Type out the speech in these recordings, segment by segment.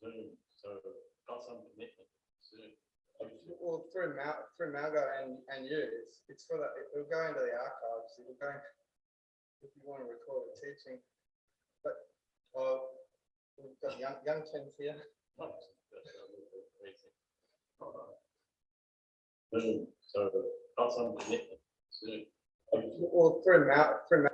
soon, so got some commitment soon. Well, through Malgo and you, it's for that. It'll go into the archives. It'll go if you want to record a teaching. But we've got young Chen's here. Soon, so got some commitment soon. Well, through Malgo.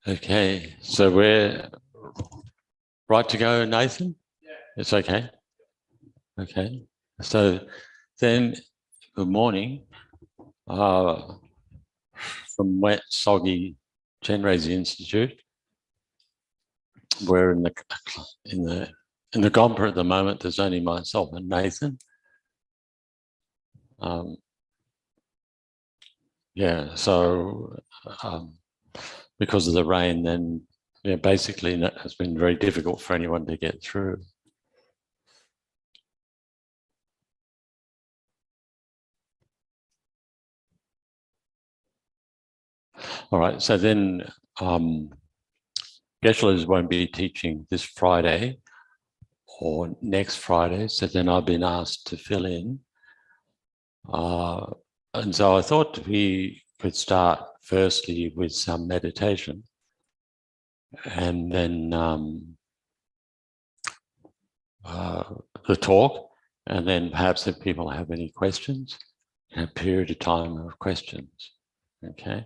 Okay, so we're right to go, Nathan? Yeah. It's okay? Okay. So then, good morning. From wet, soggy Chenrezig Institute. We're in the Gompa at the moment. There's only myself and Nathan. Yeah, so because of the rain, then basically it's been very difficult for anyone to get through. All right, so then Geshela won't be teaching this Friday or next Friday, so then I've been asked to fill in. And so I thought we could start firstly with some meditation and then the talk, and then perhaps if people have any questions, a period of time of questions, okay?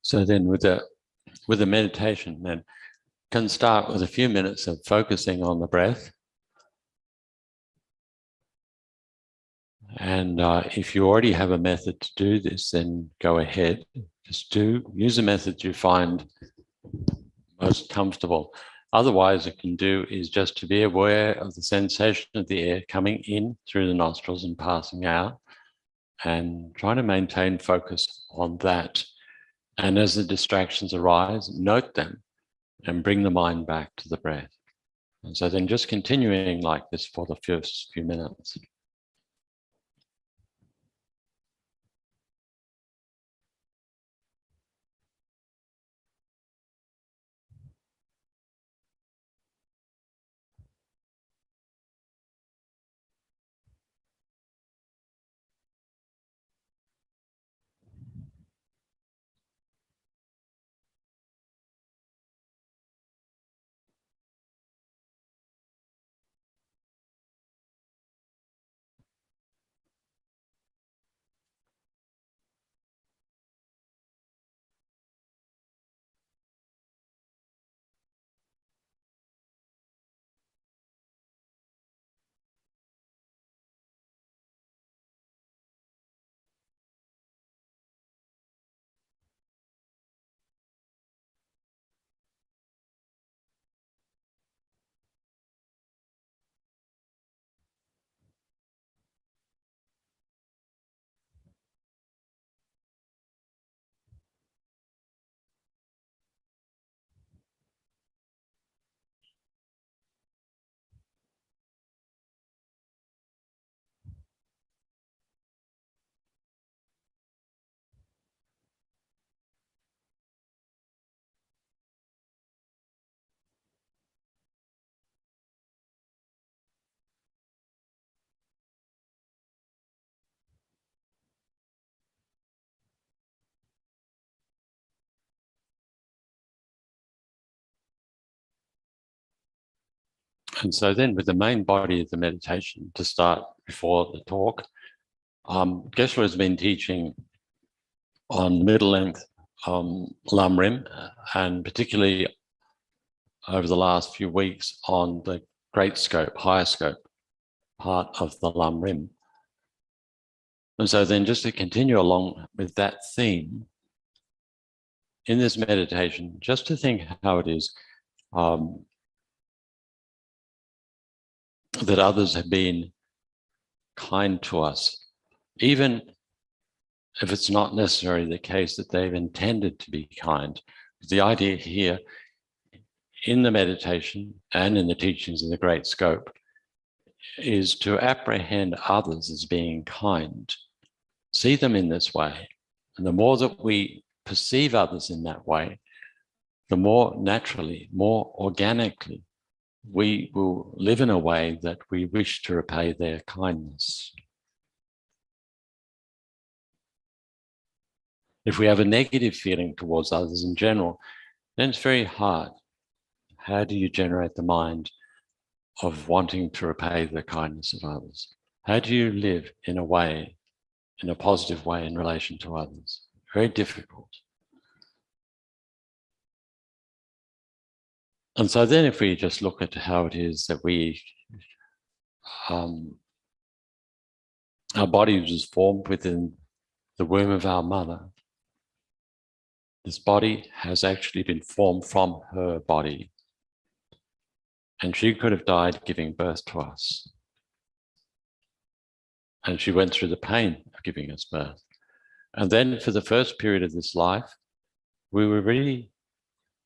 So then with the meditation, then can start with a few minutes of focusing on the breath. And if you already have a method to do this, then go ahead. Just use a method you find most comfortable. Otherwise, what you can do is just to be aware of the sensation of the air coming in through the nostrils and passing out, and try to maintain focus on that. And as the distractions arise, note them and bring the mind back to the breath. And so then just continuing like this for the first few minutes. And so then with the main body of the meditation, to start before the talk, Geshela has been teaching on middle length Lamrim, and particularly over the last few weeks on the great scope, higher scope part of the Lamrim. And so then just to continue along with that theme, in this meditation, just to think how it is that others have been kind to us, even if it's not necessarily the case that they've intended to be kind. The idea here in the meditation and in the teachings of the great scope is to apprehend others as being kind, see them in this way. And the more that we perceive others in that way, the more naturally, more organically, we will live in a way that we wish to repay their kindness. If we have a negative feeling towards others in general, then it's very hard. How do you generate the mind of wanting to repay the kindness of others? How do you live in a way, in a positive way in relation to others? Very difficult. And so then if we just look at how it is that we, our body was formed within the womb of our mother. This body has actually been formed from her body. And she could have died giving birth to us. And she went through the pain of giving us birth. And then for the first period of this life, we were really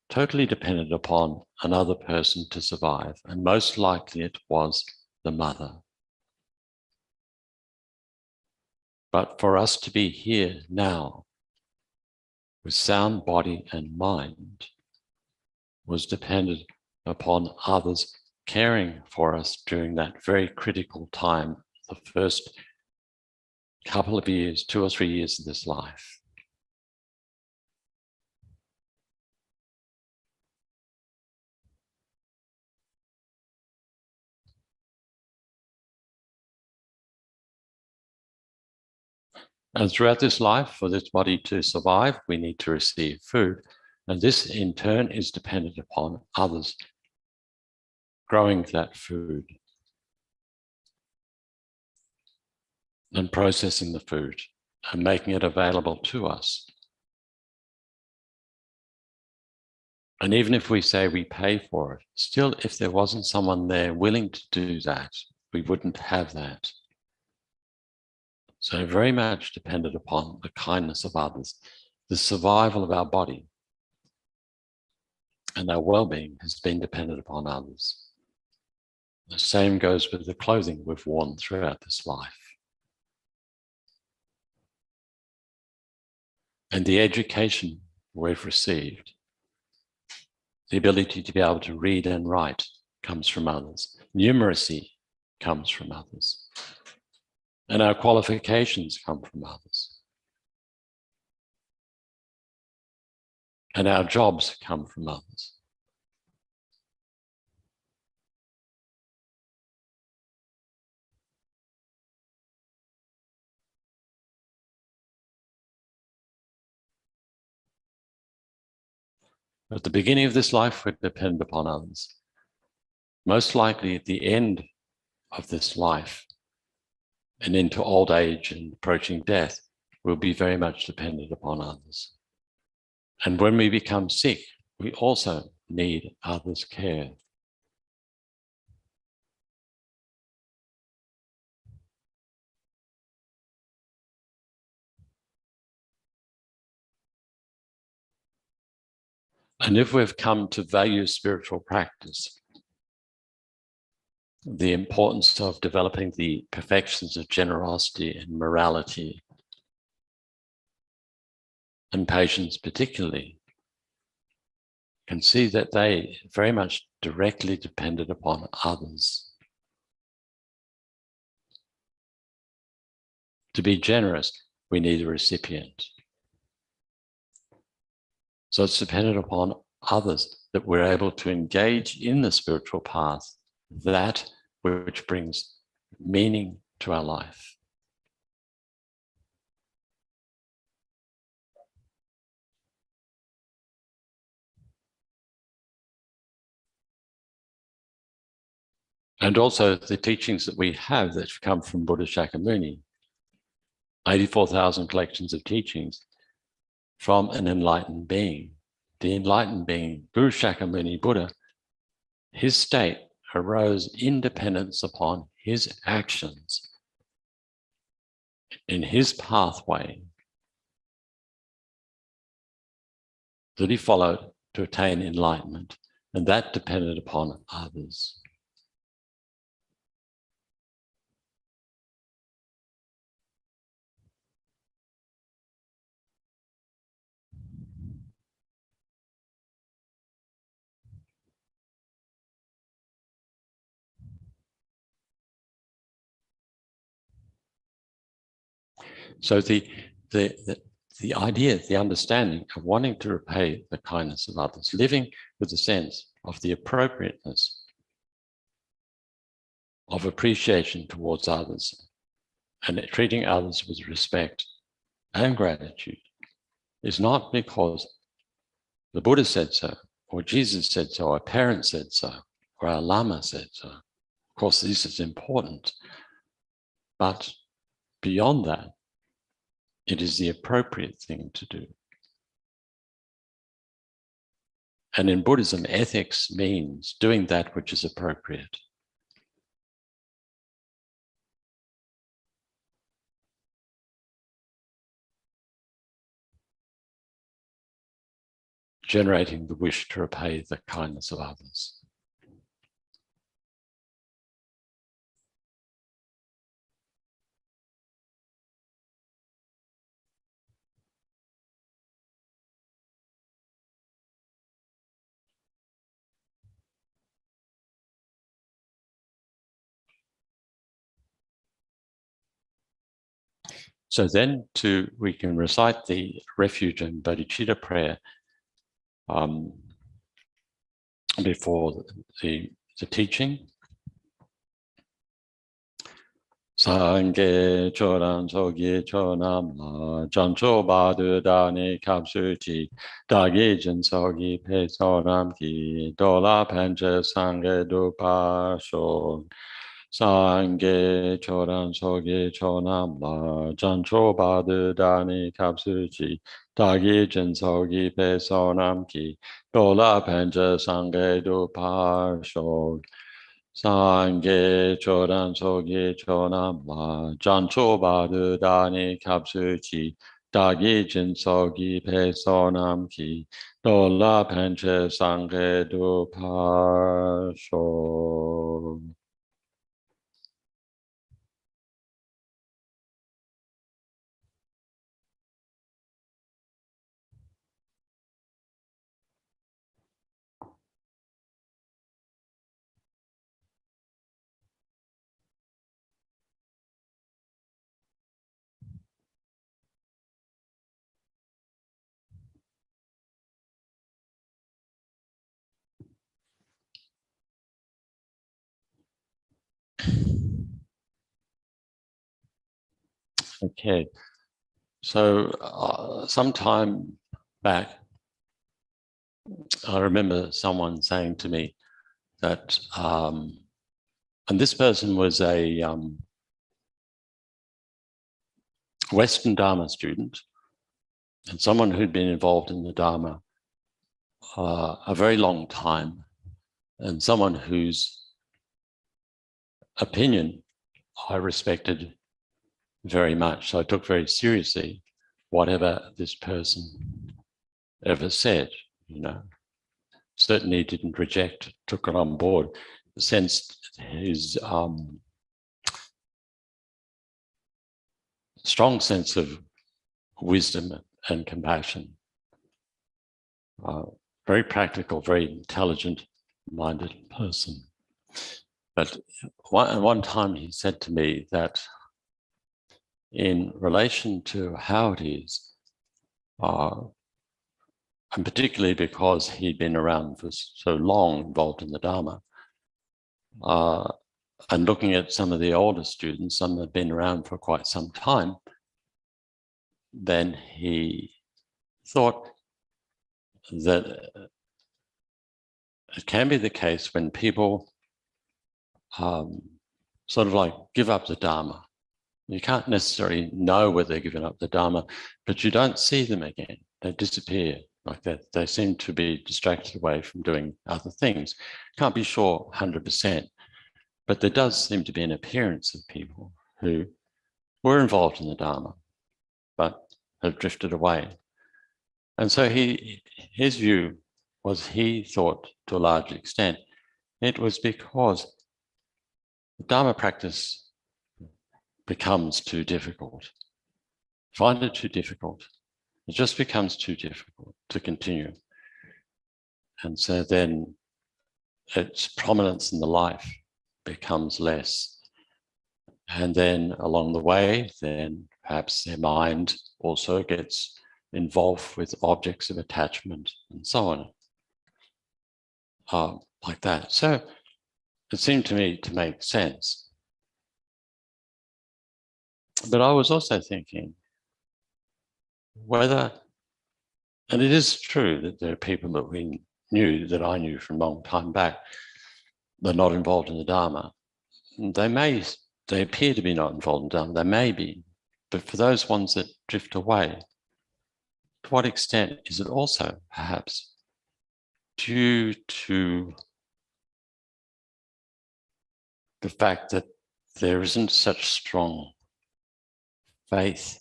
totally dependent upon another person to survive. And most likely it was the mother. But for us to be here now with sound body and mind was dependent upon others caring for us during that very critical time, the first couple of years, 2 or 3 years of this life. And throughout this life, for this body to survive, we need to receive food. And this in turn is dependent upon others growing that food and processing the food and making it available to us. And even if we say we pay for it, still, if there wasn't someone there willing to do that, we wouldn't have that. So very much dependent upon the kindness of others, the survival of our body and our well-being has been dependent upon others. The same goes with the clothing we've worn throughout this life. And the education we've received, the ability to be able to read and write comes from others. Numeracy comes from others. And our qualifications come from others. And our jobs come from others. At the beginning of this life, we depend upon others. Most likely at the end of this life and into old age and approaching death, we'll be very much dependent upon others. And when we become sick, we also need others' care. And if we've come to value spiritual practice, the importance of developing the perfections of generosity and morality, and patience particularly, can see that they very much directly depended upon others. To be generous, we need a recipient. So it's dependent upon others that we're able to engage in the spiritual path that which brings meaning to our life. And also the teachings that we have that come from Buddha Shakyamuni, 84,000 collections of teachings from an enlightened being. The enlightened being, Guru Shakyamuni Buddha, his state arose in dependence upon his actions in his pathway that he followed to attain enlightenment, and that depended upon others. So the idea, the understanding of wanting to repay the kindness of others, living with a sense of the appropriateness of appreciation towards others and treating others with respect and gratitude, is not because the Buddha said so, or Jesus said so, or our parents said so, or our Lama said so. Of course, this is important, but beyond that, it is the appropriate thing to do. And in Buddhism, ethics means doing that which is appropriate. Generating the wish to repay the kindness of others. So then we can recite the Refuge and Bodhichitta prayer before the teaching. Sangye choran sogi chonam jancho badu dani kapsuchi dagi jen sogi pe sonam ki dola pancha sangye dupa shon. Sangye choran sogi chonam jancho badu dani kapsuchi dagi jen sogi pe sonam ki dola pancha sangye dupa shon. Sangye choran sogi chonam jancho badu dani kapsuchi dagi jin sogi pe sonam ki dola panche sangye du pasho. Okay, so some time back, I remember someone saying to me that, and this person was a Western Dharma student and someone who'd been involved in the Dharma a very long time, and someone whose opinion I respected very much. So I took very seriously whatever this person ever said, you know. Certainly didn't reject, took it on board, sensed his strong sense of wisdom and compassion. Very practical, very intelligent-minded person. But one time he said to me that in relation to how it is, and particularly because he'd been around for so long involved in the Dharma, and looking at some of the older students, some that have been around for quite some time, then he thought that it can be the case when people sort of like give up the Dharma. You can't necessarily know whether they're giving up the Dharma, but you don't see them again. They disappear like that. They seem to be distracted away from doing other things. Can't be sure 100%, but there does seem to be an appearance of people who were involved in the Dharma, but have drifted away. And so his view was, he thought to a large extent, it was because the Dharma practice becomes too difficult. Find it too difficult. It just becomes too difficult to continue. And so then its prominence in the life becomes less. And then along the way, then perhaps their mind also gets involved with objects of attachment and so on, like that. So it seemed to me to make sense. But I was also thinking whether, and it is true that there are people that we knew, that I knew from a long time back, they're not involved in the Dharma. They appear to be not involved in Dharma, they may be, but for those ones that drift away, to what extent is it also perhaps due to the fact that there isn't such strong faith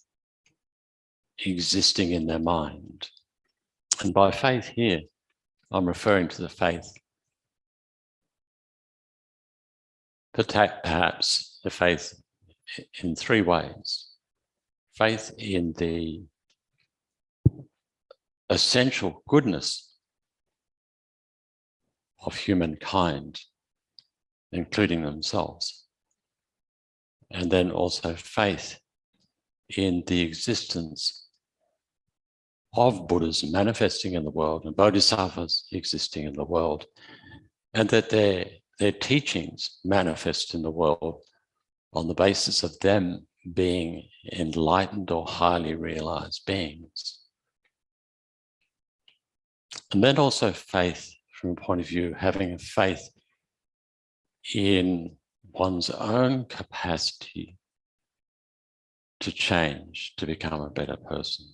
existing in their mind? And by faith here, I'm referring to the faith, perhaps the faith in three ways. Faith in the essential goodness of humankind, including themselves. And then also faith in the existence of Buddhas manifesting in the world and Bodhisattvas existing in the world, and that their teachings manifest in the world on the basis of them being enlightened or highly realized beings. And then also faith from a point of view, having a faith in one's own capacity to change, to become a better person.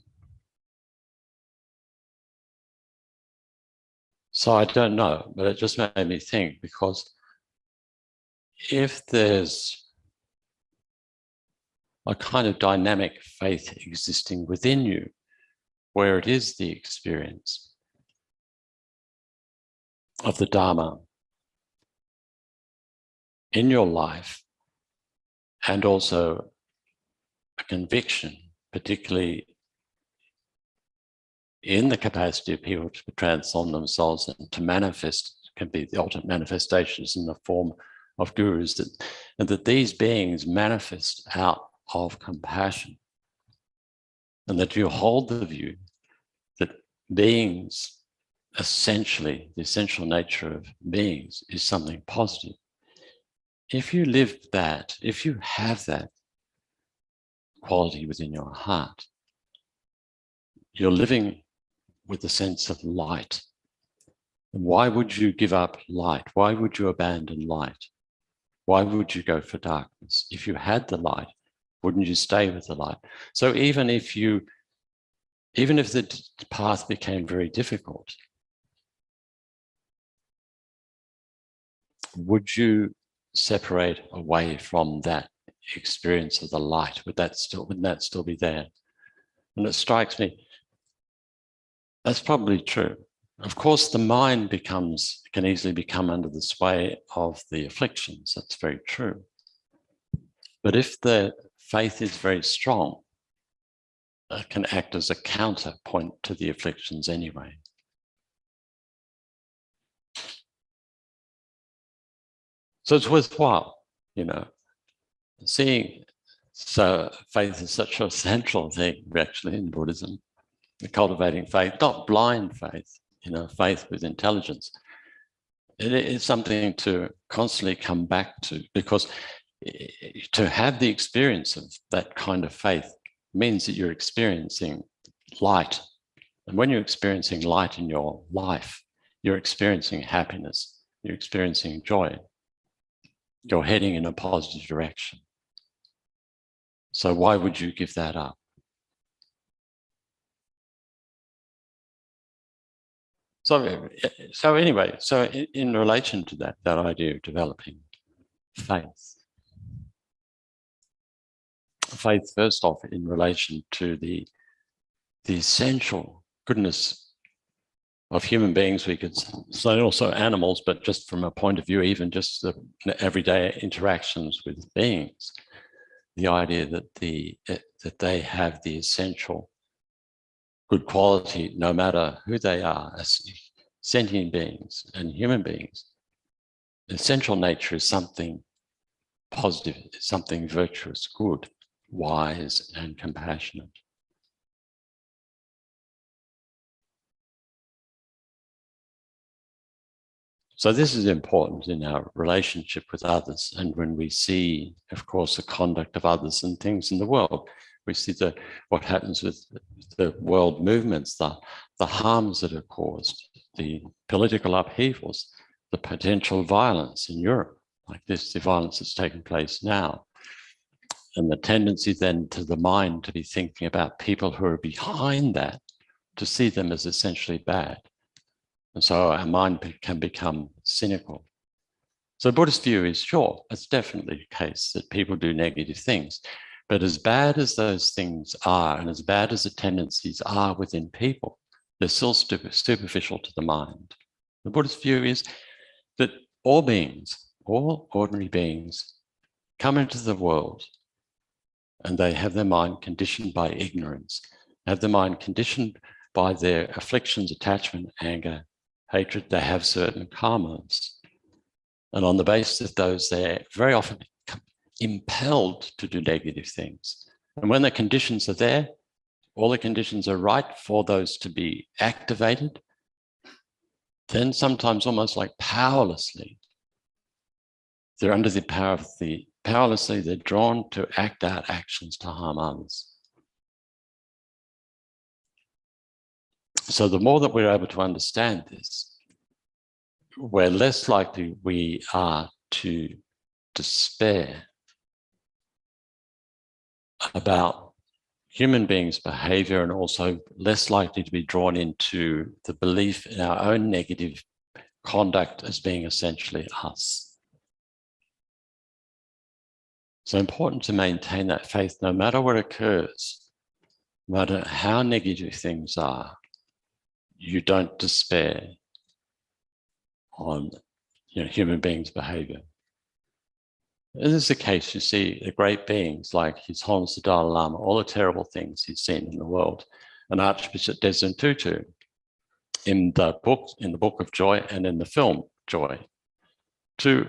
So I don't know, but it just made me think, because if there's a kind of dynamic faith existing within you, where it is the experience of the Dharma in your life, and also a conviction, particularly in the capacity of people to transform themselves and to manifest, can be the ultimate manifestations in the form of gurus, and that these beings manifest out of compassion, and that you hold the view that beings, essentially, the essential nature of beings is something positive. If you live that, if you have that quality within your heart, you're living with a sense of light. And why would you give up light? Why would you abandon light? Why would you go for darkness? If you had the light, wouldn't you stay with the light? So even if the path became very difficult, would you separate away from that experience of the light? Wouldn't that still be there? And it strikes me, that's probably true. Of course, the mind can easily become under the sway of the afflictions. That's very true. But if the faith is very strong, it can act as a counterpoint to the afflictions anyway. So it's worthwhile, seeing. So faith is such a central thing, actually, in Buddhism. Cultivating faith, not blind faith, faith with intelligence, It's something to constantly come back to, because to have the experience of that kind of faith means that you're experiencing light. And when you're experiencing light in your life, you're experiencing happiness, you're experiencing joy. You're heading in a positive direction. So why would you give that up? So anyway, so in relation to that idea of developing faith first off in relation to the essential goodness of human beings, we could say also animals, but just from a point of view, even just the everyday interactions with beings, the idea that that they have the essential good quality, no matter who they are, as sentient beings and human beings. Essential nature is something positive, something virtuous, good, wise, and compassionate. So this is important in our relationship with others. And when we see, of course, the conduct of others and things in the world, we see what happens with the world movements, the harms that are caused, the political upheavals, the potential violence in Europe, like this, the violence that's taking place now. And the tendency then to the mind to be thinking about people who are behind that, to see them as essentially bad. And so our mind can become cynical. So the Buddhist view is, sure, it's definitely the case that people do negative things. But as bad as those things are, and as bad as the tendencies are within people, they're still superficial to the mind. The Buddhist view is that all beings, all ordinary beings, come into the world and they have their mind conditioned by ignorance, have their mind conditioned by their afflictions, attachment, anger, hatred. They have certain karmas. And on the basis of those, they're very often impelled to do negative things. And when the conditions are there, all the conditions are right for those to be activated, then sometimes almost like powerlessly, they're under the power of powerlessly, they're drawn to act out actions to harm others. So the more that we're able to understand this, we're less likely we are to despair about human beings' behavior, and also less likely to be drawn into the belief in our own negative conduct as being essentially us. So important to maintain that faith no matter what occurs, no matter how negative things are. You don't despair on human beings' behavior. This is the case. You see the great beings like His Holiness the Dalai Lama, all the terrible things he's seen in the world, and Archbishop Desmond Tutu in the book of Joy and in the film Joy. Two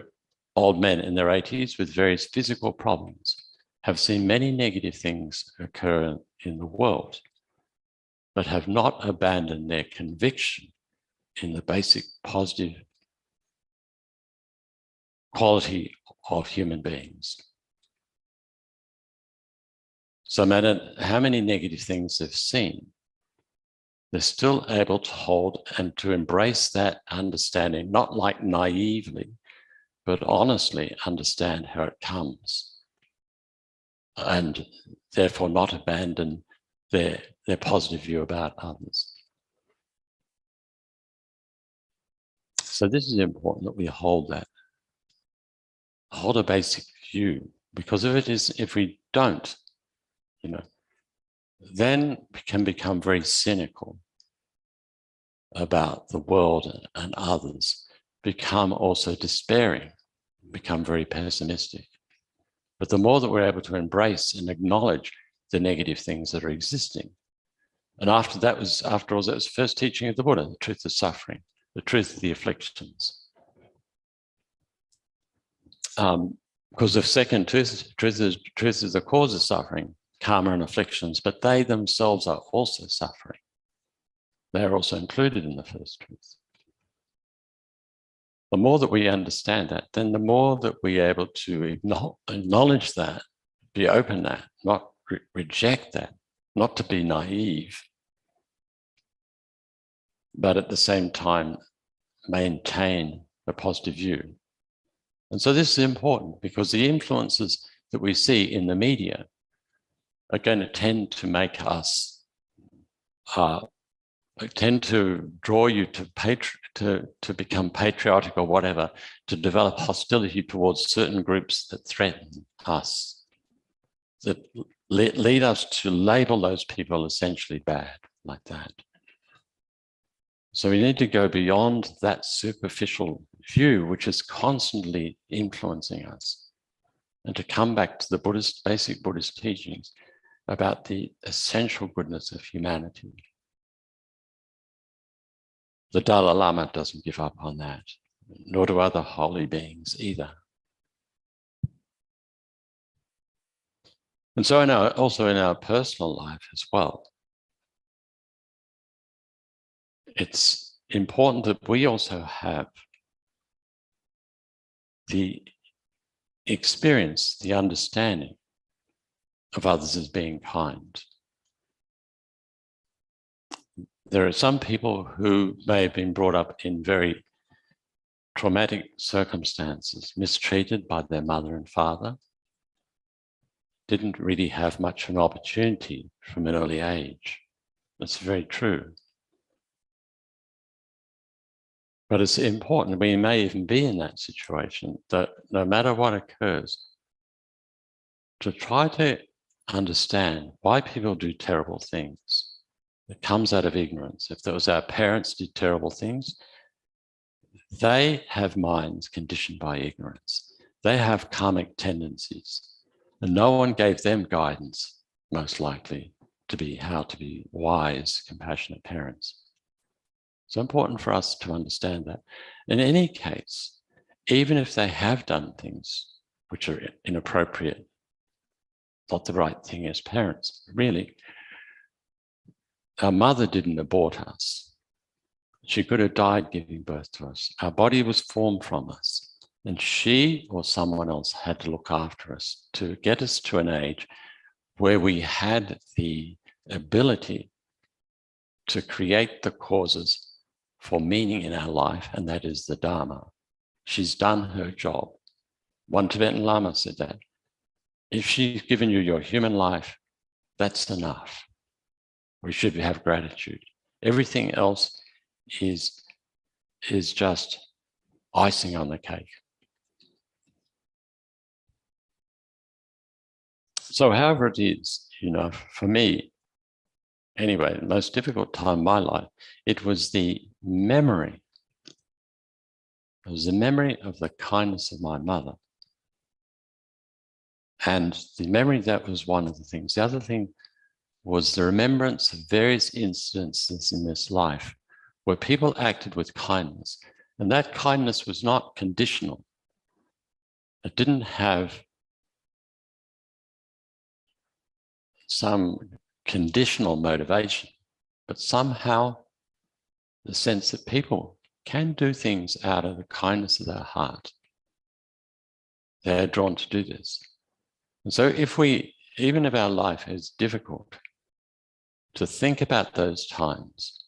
old men in their 80s with various physical problems have seen many negative things occur in the world, but have not abandoned their conviction in the basic positive quality of human beings. So no matter how many negative things they've seen, they're still able to hold and to embrace that understanding, not like naively, but honestly understand how it comes, and therefore not abandon their positive view about others. So this is important that we hold a basic view, because if we don't, then we can become very cynical about the world and others, become also despairing, become very pessimistic. But the more that we're able to embrace and acknowledge the negative things that are existing, and after all, that was the first teaching of the Buddha, the truth of suffering, the truth of the afflictions. Because the second truth is the cause of suffering, karma and afflictions, but they themselves are also suffering. They are also included in the first truth. The more that we understand that, then the more that we're able to acknowledge that, be open to that, not reject that, not to be naive, but at the same time maintain a positive view. And so this is important because the influences that we see in the media are going to tend to make us, tend to draw you to become patriotic or whatever, to develop hostility towards certain groups that threaten us, that lead us to label those people essentially bad, like that. So we need to go beyond that superficial view, which is constantly influencing us, and to come back to the basic Buddhist teachings about the essential goodness of humanity. The Dalai Lama doesn't give up on that, nor do other holy beings either. And so also in our personal life as well, it's important that we also have the experience, the understanding of others as being kind. There are some people who may have been brought up in very traumatic circumstances, mistreated by their mother and father, didn't really have much of an opportunity from an early age. That's very true. But it's important, we may even be in that situation, that no matter what occurs, to try to understand why people do terrible things. It comes out of ignorance. If those our parents did terrible things, they have minds conditioned by ignorance. They have karmic tendencies, and no one gave them guidance, most likely, to be how to be wise, compassionate parents. It's important for us to understand that. In any case, even if they have done things which are inappropriate, not the right thing as parents, really, our mother didn't abort us. She could have died giving birth to us. Our body was formed from us, and she or someone else had to look after us to get us to an age where we had the ability to create the causes for meaning in our life, and that is the Dharma. She's done her job. One Tibetan Lama said that. If she's given you your human life, that's enough. We should have gratitude. Everything else is just icing on the cake. So however it is, for me, anyway, the most difficult time in my life, it was the memory. It was the memory of the kindness of my mother. And the memory, that was one of the things. The other thing was the remembrance of various instances in this life where people acted with kindness. And that kindness was not conditional. It didn't have some conditional motivation, but somehow the sense that people can do things out of the kindness of their heart. They're drawn to do this. And so even if our life is difficult, to think about those times,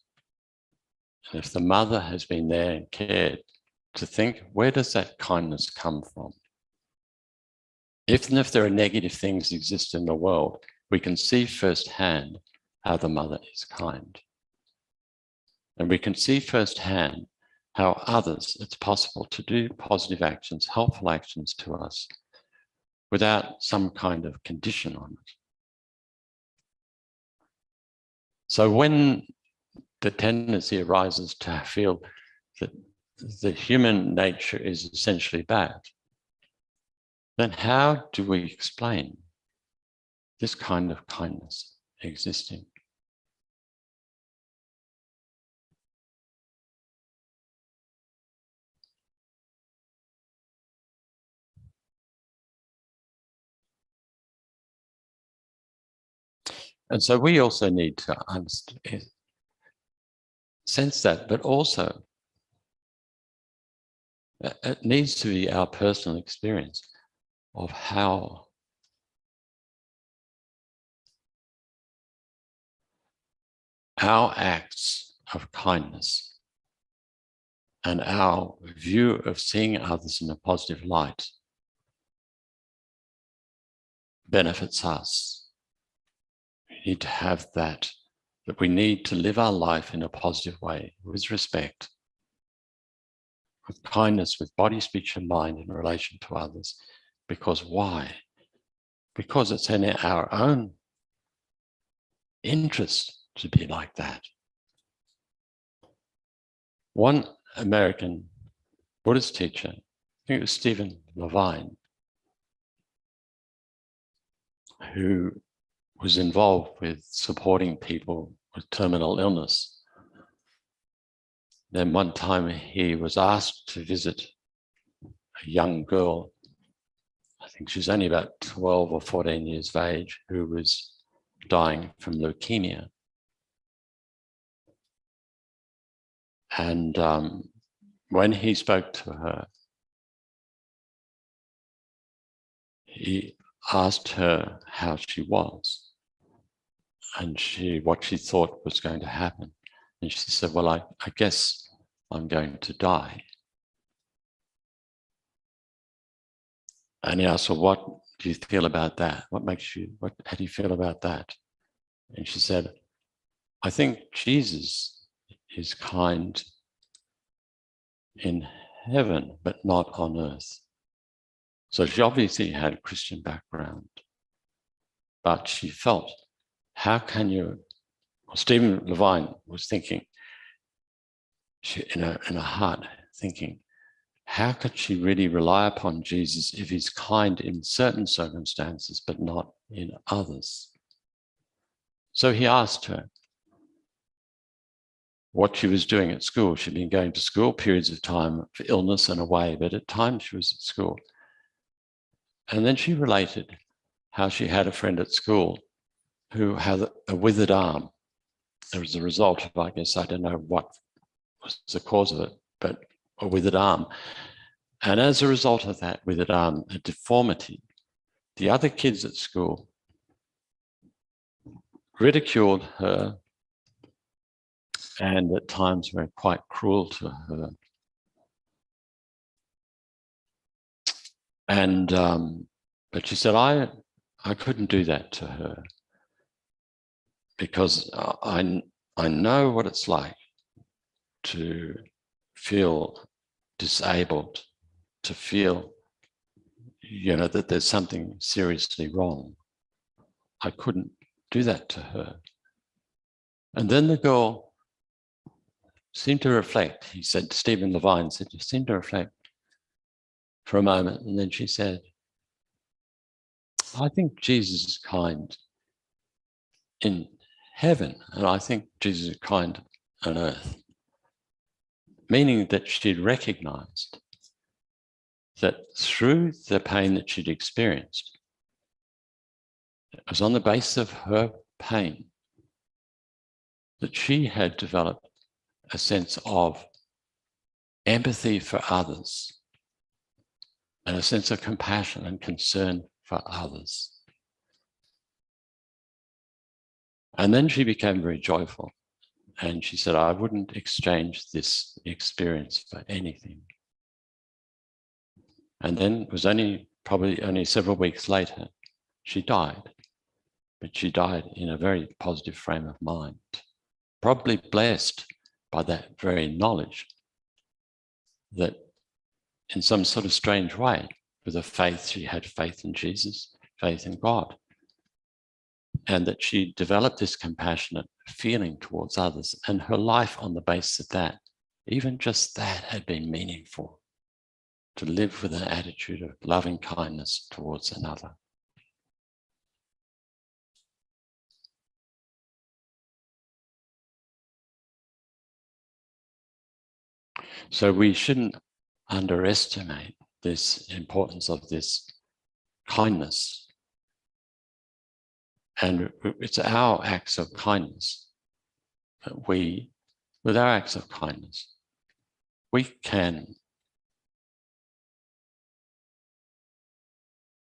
and if the mother has been there and cared, to think, where does that kindness come from? Even if there are negative things that exist in the world, we can see firsthand how the mother is kind. And we can see firsthand how others, it's possible to do positive actions, helpful actions to us, without some kind of condition on it. So when the tendency arises to feel that the human nature is essentially bad, then how do we explain this kind of kindness existing? And so we also need to understand, sense that, but also It needs to be our personal experience of how our acts of kindness and our view of seeing others in a positive light benefits us. We need to have that we need to live our life in a positive way, with respect, with kindness, with body, speech, and mind in relation to others. Because why? Because it's in our own interest to be like that. One American Buddhist teacher, I think it was Stephen Levine, who was involved with supporting people with terminal illness. Then one time he was asked to visit a young girl, I think she was only about 12 or 14 years of age, who was dying from leukemia. And when he spoke to her, he asked her how she was and what she thought was going to happen. And she said, well, I guess I'm going to die. And he asked her, what do you feel about that? How do you feel about that? And she said, I think Jesus is kind in heaven, but not on earth. So she obviously had a Christian background, but she felt, how can you, Stephen Levine was thinking, in her heart thinking, how could she really rely upon Jesus if he's kind in certain circumstances, but not in others? So he asked her what she was doing at school. She'd been going to school periods of time for illness and away, but at times she was at school. And then she related how she had a friend at school who had a withered arm. There was a result of, I guess, I don't know what was the cause of it, but a withered arm. And as a result of that withered arm, a deformity, the other kids at school ridiculed her and at times were quite cruel to her. And but she said, I couldn't do that to her because I know what it's like to feel disabled, to feel, that there's something seriously wrong. I couldn't do that to her. And then the girl seemed to reflect. He said, Stephen Levine said, you seemed to reflect for a moment. And then she said, I think Jesus is kind in heaven, and I think Jesus is kind on earth. Meaning that she'd recognized that through the pain that she'd experienced, it was on the basis of her pain that she had developed a sense of empathy for others and a sense of compassion and concern for others. And then she became very joyful. And she said, I wouldn't exchange this experience for anything. And then it was probably only several weeks later, she died. But she died in a very positive frame of mind, probably blessed by that very knowledge that in some sort of strange way, with her faith, she had faith in Jesus, faith in God, and that she developed this compassionate feeling towards others, and her life on the basis of that, even just that had been meaningful, to live with an attitude of loving kindness towards another. So we shouldn't underestimate this importance of this kindness. And it's our acts of kindness that with our acts of kindness, we can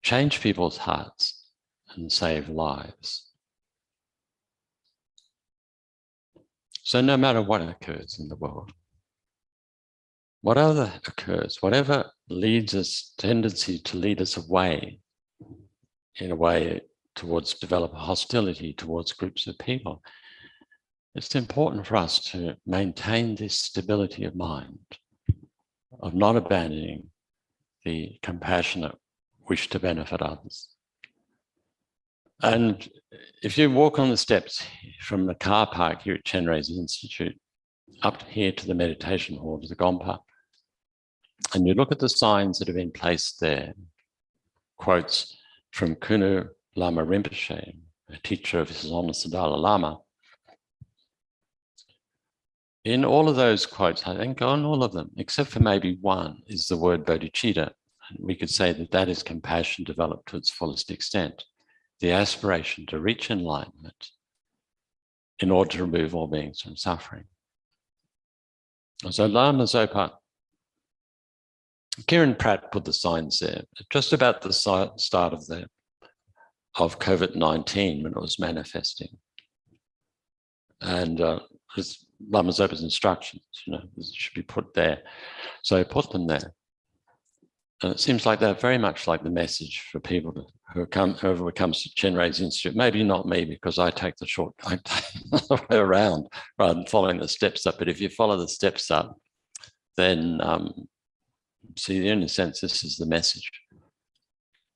change people's hearts and save lives. So no matter what occurs in the world, whatever occurs, whatever leads us, tendency to lead us away, in a way towards develop hostility towards groups of people, it's important for us to maintain this stability of mind, of not abandoning the compassionate wish to benefit others. And if you walk on the steps from the car park here at Chenrezig Institute up here to the meditation hall, to the Gompa, and you look at the signs that have been placed there, quotes from Kunu Lama Rinpoche, a teacher of His Holiness the Dalai Lama. In all of those quotes, I think on all of them, except for maybe one, is the word bodhicitta. We could say that that is compassion developed to its fullest extent, the aspiration to reach enlightenment in order to remove all beings from suffering. So Lama Zopa, Kieran Pratt put the signs there, just about the start of COVID-19 when it was manifesting. And his Lama Zopa's instructions, should be put there. So I put them there. And it seems like they're very much like the message for people whoever comes to Chenrezig Institute. Maybe not me, because I take the way around rather than following the steps up. But if you follow the steps up, then see, in a sense, this is the message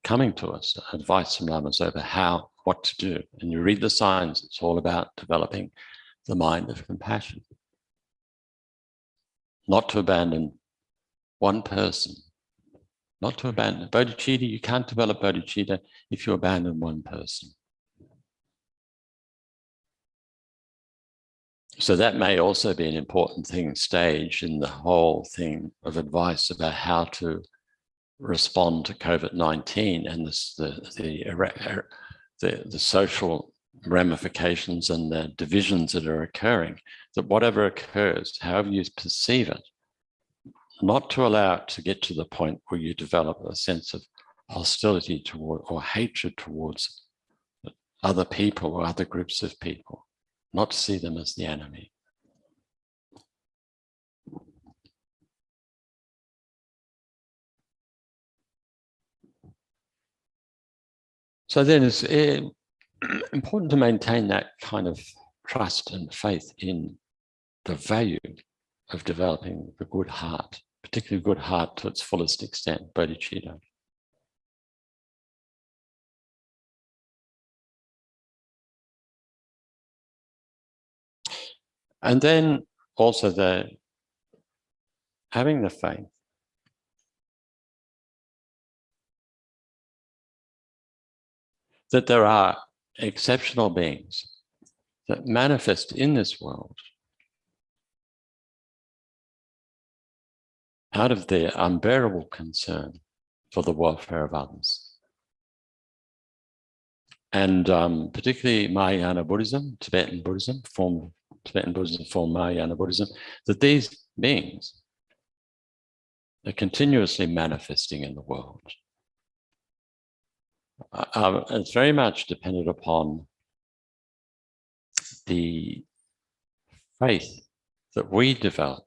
coming to us, advice from Lama Zopa, what to do. And you read the signs, it's all about developing the mind of compassion. Not to abandon one person. Not to abandon bodhicitta. You can't develop bodhicitta if you abandon one person. So that may also be an important stage in the whole thing of advice about how to respond to COVID-19 and the social ramifications and the divisions that are occurring, that whatever occurs, however you perceive it, not to allow it to get to the point where you develop a sense of hostility toward or hatred towards other people or other groups of people, not to see them as the enemy. So then it's important to maintain that kind of trust and faith in the value of developing the good heart, particularly good heart to its fullest extent, bodhicitta. And then also having the faith that there are exceptional beings that manifest in this world out of their unbearable concern for the welfare of others. And particularly Mahayana Buddhism, Tibetan Buddhism, form Mahayana Buddhism, that these beings are continuously manifesting in the world. It's very much dependent upon the faith that we develop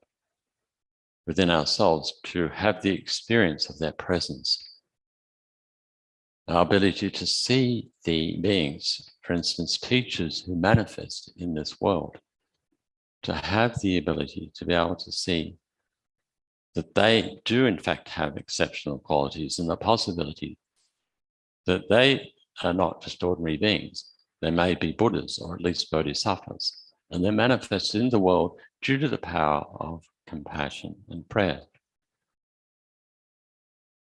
within ourselves to have the experience of their presence. Our ability to see the beings, for instance, teachers who manifest in this world, to have the ability to be able to see that they do in fact have exceptional qualities and the possibility that they are not just ordinary beings. They may be Buddhas or at least Bodhisattvas, and they're manifested in the world due to the power of compassion and prayer,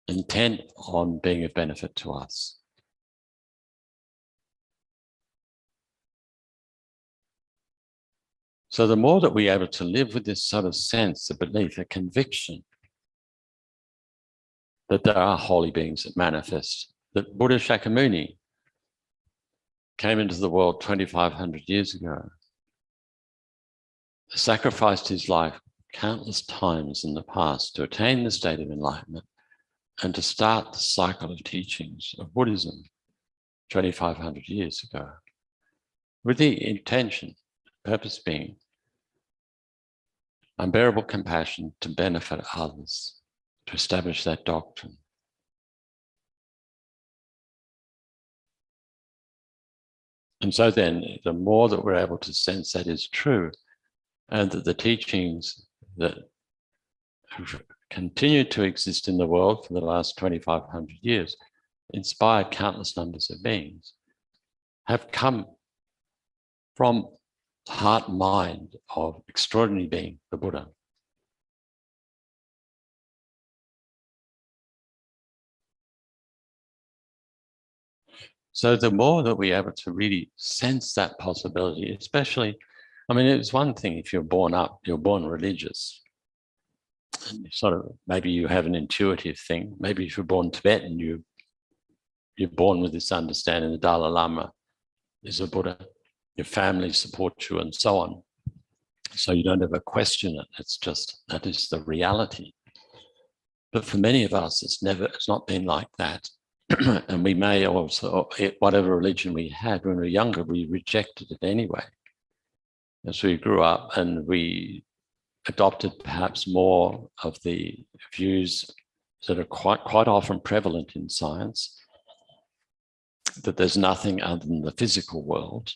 intent on being of benefit to us. So the more that we're able to live with this sort of sense, a belief, a conviction that there are holy beings that manifest, that Buddha Shakyamuni came into the world 2,500 years ago, sacrificed his life countless times in the past to attain the state of enlightenment, and to start the cycle of teachings of Buddhism 2,500 years ago, with the intention, purpose being unbearable compassion to benefit others, to establish that doctrine. And so then, the more that we're able to sense that is true, and that the teachings that have continued to exist in the world for the last 2,500 years, inspired countless numbers of beings, have come from the heart and mind of extraordinary being, the Buddha. So the more that we're able to really sense that possibility, especially, I mean, it's one thing if you're born religious, and sort of, maybe you have an intuitive thing. Maybe if you're born Tibetan, you're born with this understanding the Dalai Lama is a Buddha, your family supports you and so on. So you don't ever question it. It's just, that is the reality. But for many of us, it's not been like that. And we may also, whatever religion we had when we were younger, we rejected it anyway. As we grew up and we adopted perhaps more of the views that are quite often prevalent in science, that there's nothing other than the physical world.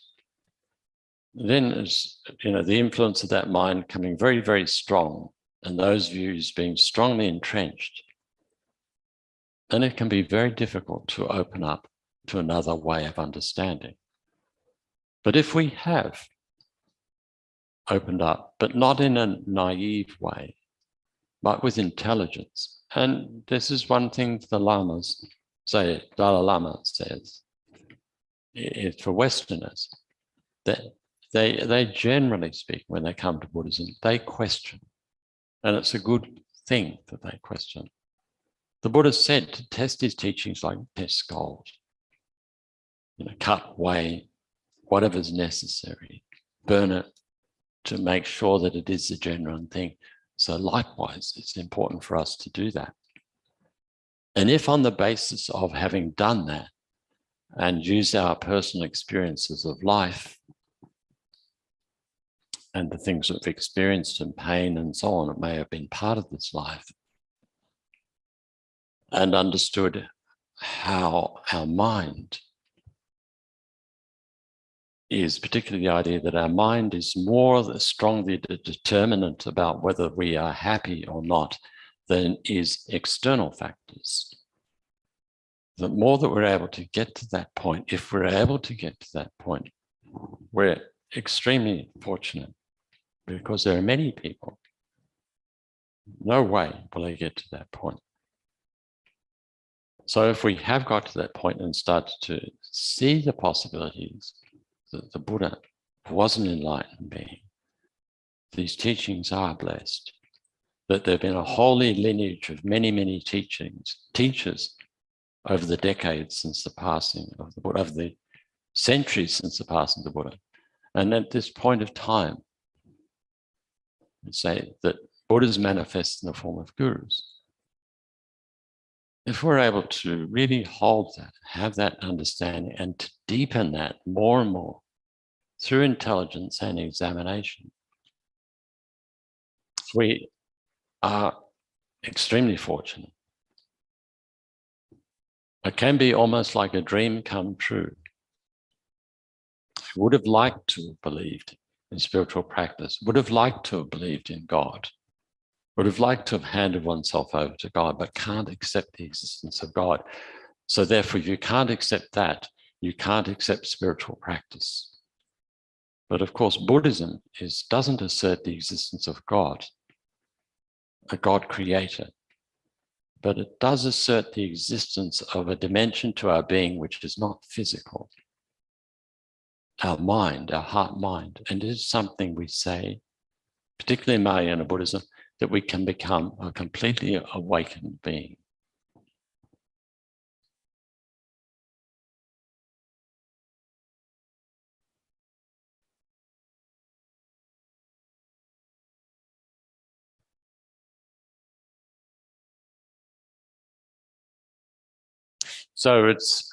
Then, as you know, the influence of that mind coming very, very strong, and those views being strongly entrenched, then it can be very difficult to open up to another way of understanding. But if we have opened up, but not in a naive way, but with intelligence, and this is one thing the Lamas say, Dalai Lama says, it's for Westerners, that they generally speak, when they come to Buddhism, they question. And it's a good thing that they question. The Buddha said to test his teachings like test gold. You know, cut, weigh, whatever's necessary, burn it to make sure that it is the genuine thing. So likewise, it's important for us to do that. And if on the basis of having done that and use our personal experiences of life and the things that we've experienced and pain and so on, it may have been part of this life, and understood how our mind is, particularly the idea that our mind is more strongly determinant about whether we are happy or not than is external factors. The more that we're able to get to that point, if we're able to get to that point, we're extremely fortunate, because there are many people, no way will they get to that point. So if we have got to that point and started to see the possibilities that the Buddha was an enlightened being, these teachings are blessed, that there have been a holy lineage of many, many teachers over the decades since the passing of the Buddha, over the centuries since the passing of the Buddha. And at this point of time, we say that Buddhas manifest in the form of gurus. If we're able to really hold that, have that understanding, and to deepen that more and more through intelligence and examination, we are extremely fortunate. It can be almost like a dream come true. I would have liked to have believed in spiritual practice, would have liked to have believed in God, would have liked to have handed oneself over to God, but can't accept the existence of God. So therefore, if you can't accept that, you can't accept spiritual practice. But of course, Buddhism doesn't assert the existence of God, a God creator, but it does assert the existence of a dimension to our being which is not physical. Our mind, our heart mind, and it is something we say, particularly in Mahayana Buddhism, that we can become a completely awakened being. So it's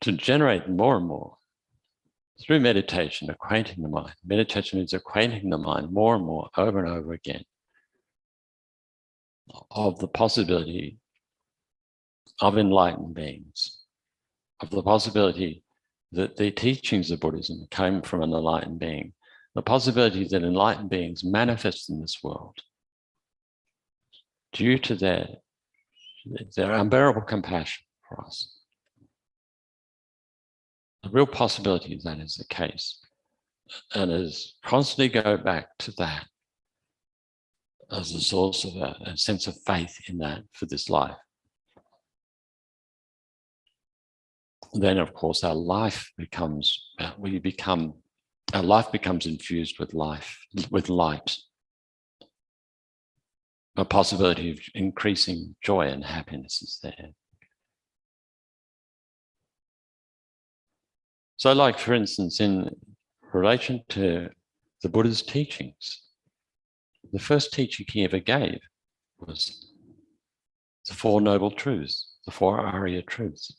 to generate more and more through meditation, acquainting the mind. Meditation means acquainting the mind more and more over and over again of the possibility of enlightened beings, of the possibility that the teachings of Buddhism came from an enlightened being, the possibility that enlightened beings manifest in this world due to their unbearable compassion for us. The real possibility that is the case, and is constantly go back to that as the source of a sense of faith in that for this life. Then, of course, our life becomes infused with life, with light, a possibility of increasing joy and happiness is there. So, like for instance, in relation to the Buddha's teachings, the first teaching he ever gave was the Four Noble Truths, the Four Arya Truths.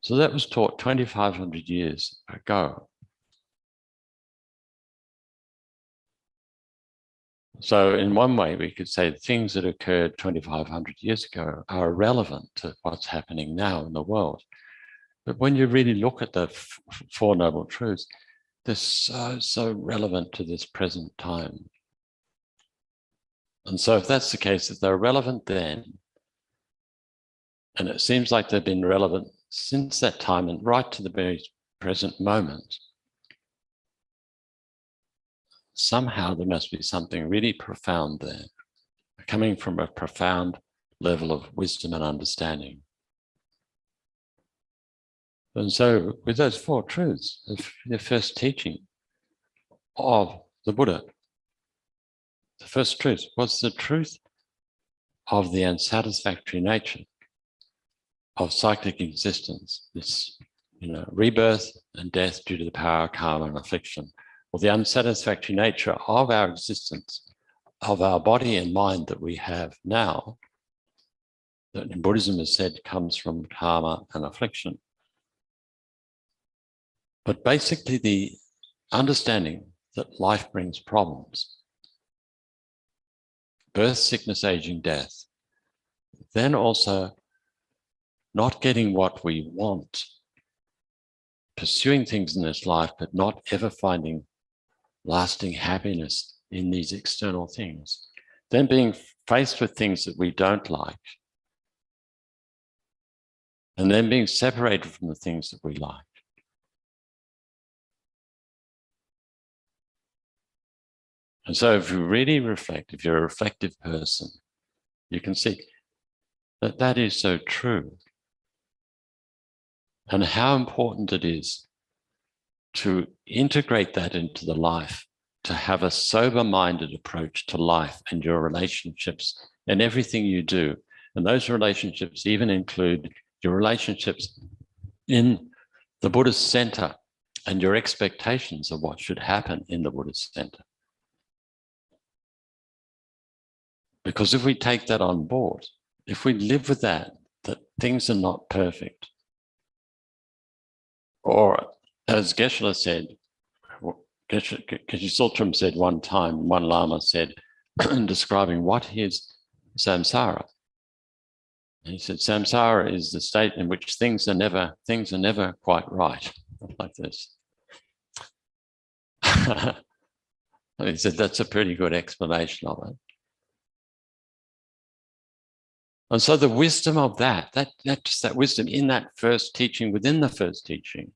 So that was taught 2,500 years ago. So in one way, we could say things that occurred 2,500 years ago are relevant to what's happening now in the world. But when you really look at the Four Noble Truths, they're so relevant to this present time. And so if that's the case, if they're relevant then, and it seems like they've been relevant since that time and right to the very present moment, somehow there must be something really profound there, coming from a profound level of wisdom and understanding. And so with those four truths, the first teaching of the Buddha, the first truth was the truth of the unsatisfactory nature of cyclic existence, this rebirth and death due to the power of karma and affliction, or the unsatisfactory nature of our existence, of our body and mind that we have now, that in Buddhism is said comes from karma and affliction. But basically the understanding that life brings problems, birth, sickness, aging, death, then also not getting what we want, pursuing things in this life, but not ever finding lasting happiness in these external things, then being faced with things that we don't like, and then being separated from the things that we like. And so if you really reflect, if you're a reflective person, you can see that that is so true, and how important it is to integrate that into the life, to have a sober-minded approach to life and your relationships and everything you do. And those relationships even include your relationships in the Buddhist center and your expectations of what should happen in the Buddhist center. Because if we take that on board, if we live with that things are not perfect, or as Geshela said, Geshe said one time, one Lama said, describing what is samsara. And he said, samsara is the state in which things are never quite right, like this. And he said, that's a pretty good explanation of it. And so the wisdom of that wisdom in that first teaching, within the first teaching,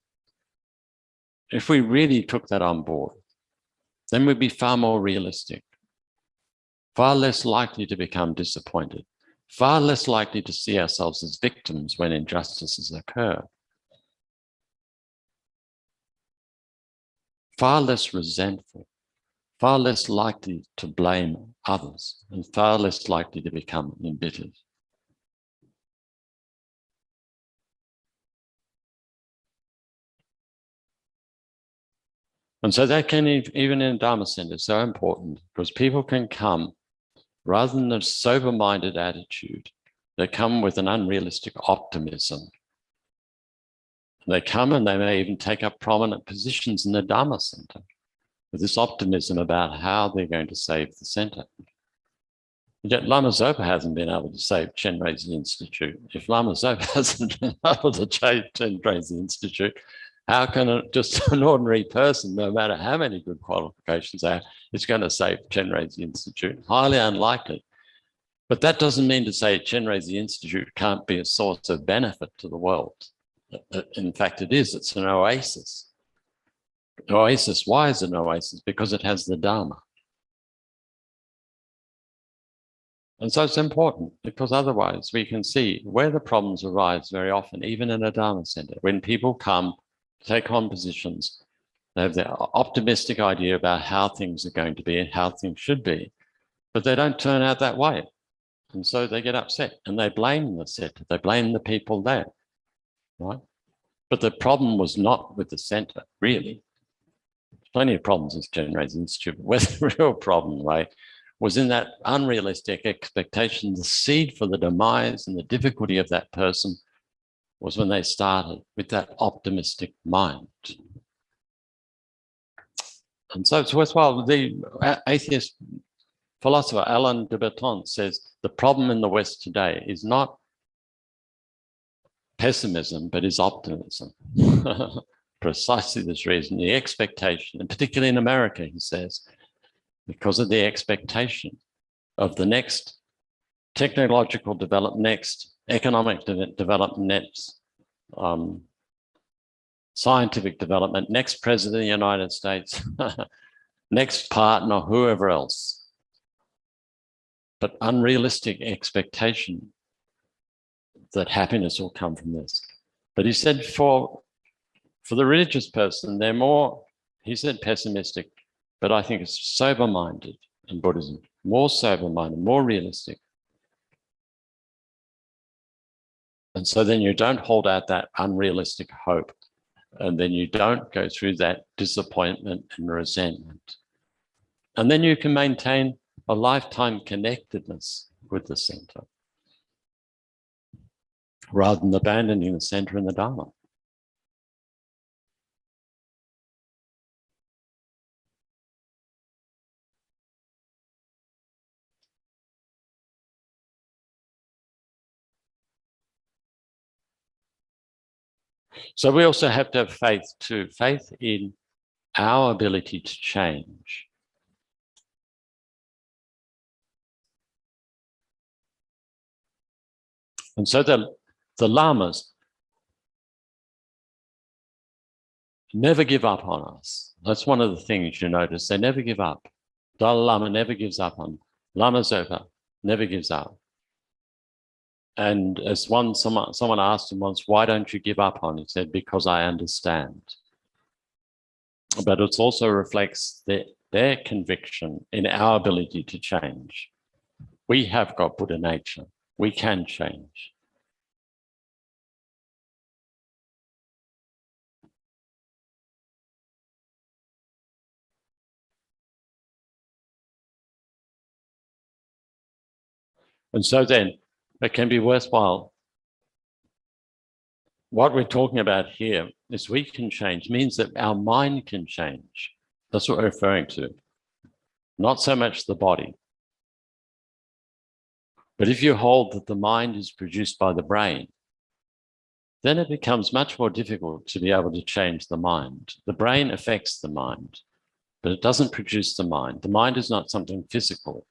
if we really took that on board, then we'd be far more realistic, far less likely to become disappointed, far less likely to see ourselves as victims when injustices occur, far less resentful, far less likely to blame others, and far less likely to become embittered. And so that can, even in a Dharma center, so important, because people can come, rather than a sober-minded attitude, They come with an unrealistic optimism. They come and they may even take up prominent positions in the Dharma center with this optimism about how they're going to save the center. Yet Lama Zopa hasn't been able to save Chenrezig Institute. If Lama Zopa hasn't been able to save Chenrezig Institute, how can just an ordinary person, no matter how many good qualifications they have, is going to save Chenrezig Institute? Highly unlikely. But that doesn't mean to say Chenrezig Institute can't be a source of benefit to the world. In fact, it is. It's an oasis. Oasis, why is it an oasis? Because it has the Dharma. And so it's important, because otherwise we can see where the problems arise very often, even in a Dharma center. When people come, take on positions, they have their optimistic idea about how things are going to be and how things should be, but they don't turn out that way. And so they get upset and they blame the center, they blame the people there, right? But the problem was not with the center, really. There's plenty of problems with Chenrezig Institute, but where the real problem lay was in that unrealistic expectation. The seed for the demise and the difficulty of that person was when they started with that optimistic mind. And so it's worthwhile. The atheist philosopher Alain de Botton says the problem in the West today is not pessimism, but is optimism. Precisely this reason, the expectation, and particularly in America, he says, because of the expectation of the next technological development, next economic development, next scientific development, next president of the United States, next partner, whoever else. But unrealistic expectation that happiness will come from this. But he said for the religious person, they're more, he said pessimistic, but I think it's sober-minded in Buddhism, more sober-minded, more realistic. And so then you don't hold out that unrealistic hope, and then you don't go through that disappointment and resentment. And then you can maintain a lifetime connectedness with the center, rather than abandoning the center and the Dharma. So we also have to have faith too, faith in our ability to change. And so the lamas never give up on us. That's one of the things you notice. They never give up. Dalai Lama never gives up on. Lama Zopa never gives up. And as someone asked him once, why don't you give up on? He said, because I understand. But it also reflects their conviction in our ability to change. We have got Buddha nature. We can change. And so then it can be worthwhile. What we're talking about here is we can change, means that our mind can change. That's what we're referring to. Not so much the body. But if you hold that the mind is produced by the brain, then it becomes much more difficult to be able to change the mind. The brain affects the mind, but it doesn't produce the mind. The mind is not something physical.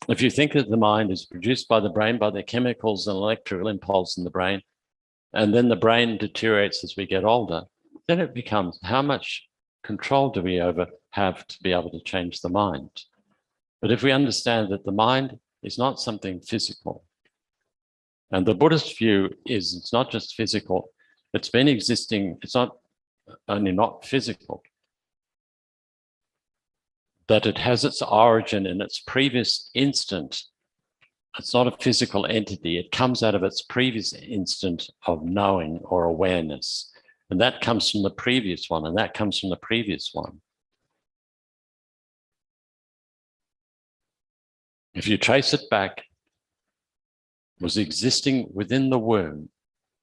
If you think that the mind is produced by the brain, by the chemicals and electrical impulse in the brain, and then the brain deteriorates as we get older, then it becomes how much control do we have to be able to change the mind? But if we understand that the mind is not something physical, and the Buddhist view is it's not just physical, it's been existing, it's not only not physical, that it has its origin in its previous instant. It's not a physical entity. It comes out of its previous instant of knowing or awareness. And that comes from the previous one, and that comes from the previous one. if you trace it back, was existing within the womb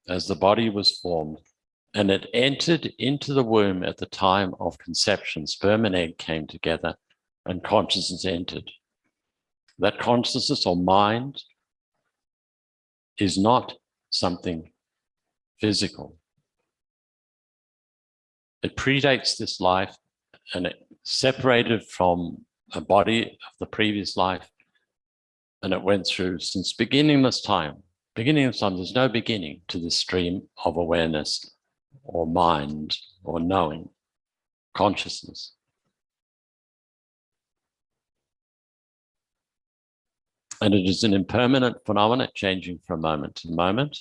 as the body was formed, and it entered into the womb at the time of conception. Sperm and egg came together and consciousness entered. That consciousness or mind is not something physical. It predates this life and it separated from a body of the previous life, and it went through since beginningless time. Beginningless time, there's no beginning to this stream of awareness or mind or knowing, consciousness. And it is an impermanent phenomenon changing from moment to moment.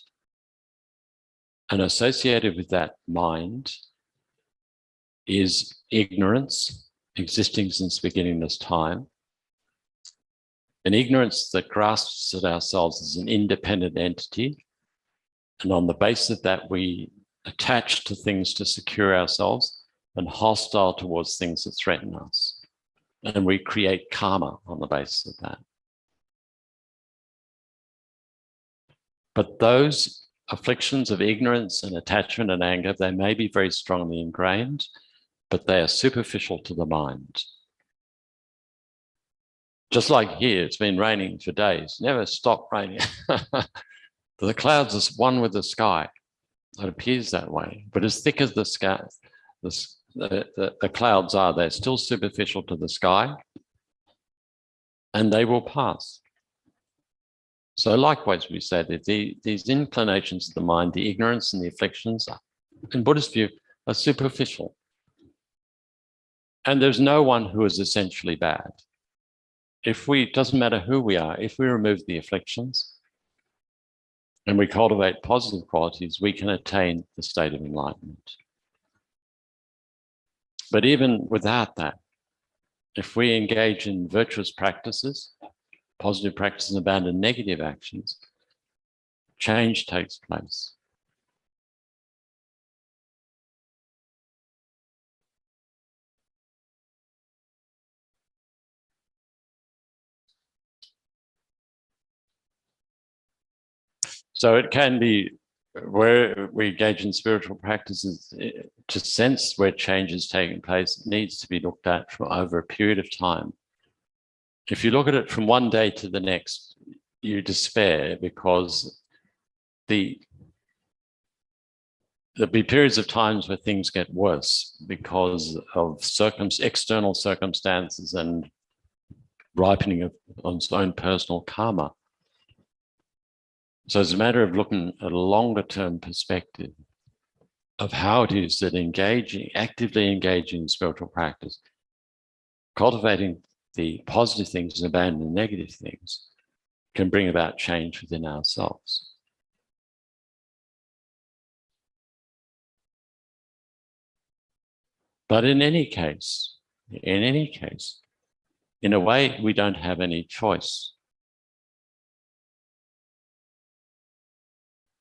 And associated with that mind is ignorance, existing since beginningless time. An ignorance that grasps at ourselves as an independent entity. And on the basis of that, we attach to things to secure ourselves and hostile towards things that threaten us. And we create karma on the basis of that. But those afflictions of ignorance and attachment and anger, they may be very strongly ingrained, but they are superficial to the mind. Just like here, it's been raining for days, never stopped raining. The clouds are one with the sky. It appears that way, but as thick as the sky, the clouds are, they're still superficial to the sky, and they will pass. So likewise, we say that these inclinations of the mind, the ignorance and the afflictions, in Buddhist view, are superficial. And there's no one who is essentially bad. It doesn't matter who we are, if we remove the afflictions and we cultivate positive qualities, we can attain the state of enlightenment. But even without that, if we engage in virtuous practices, positive practices, and abandon negative actions, change takes place. So it can be where we engage in spiritual practices, to sense where change is taking place, needs to be looked at for over a period of time. If you look at it from one day to the next, you despair, because there'll be periods of times where things get worse because of external circumstances and ripening of one's own personal karma. So it's a matter of looking at a longer term perspective of how it is that actively engaging in spiritual practice, cultivating the positive things and abandoning the negative things, can bring about change within ourselves. But in any case, in a way, we don't have any choice.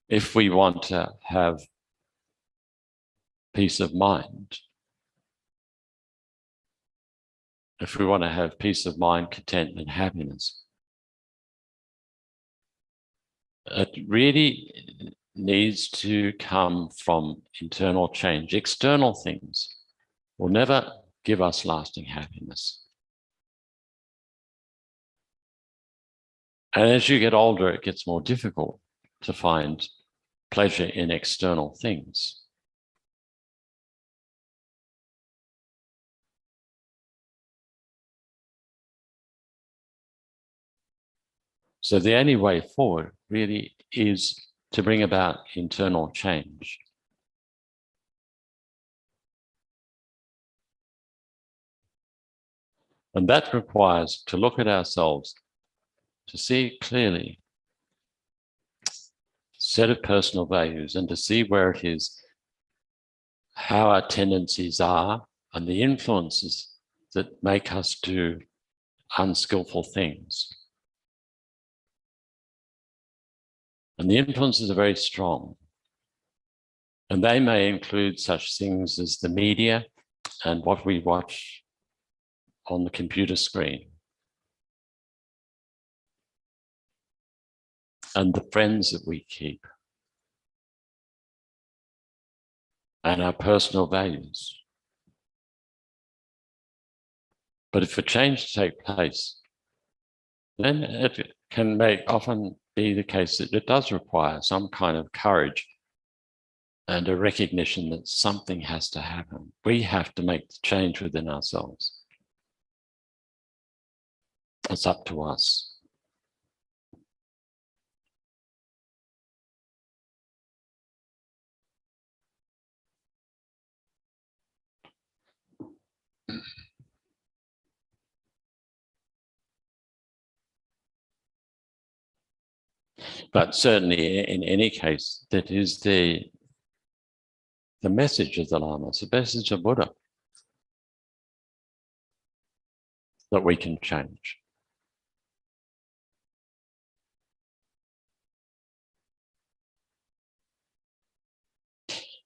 If we want to have peace of mind, if we want to have peace of mind, contentment, happiness, it really needs to come from internal change. External things will never give us lasting happiness. And as you get older, it gets more difficult to find pleasure in external things. So the only way forward really is to bring about internal change. And that requires to look at ourselves, to see clearly set of personal values, and to see where it is, how our tendencies are, and the influences that make us do unskillful things. And the influences are very strong. And they may include such things as the media and what we watch on the computer screen. and the friends that we keep, and our personal values. But if a change to take place, then it can often be the case that it does require some kind of courage and a recognition that something has to happen. We have to make the change within ourselves. It's up to us. But certainly in any case, that is the message of the Lama, it's the message of Buddha, that we can change.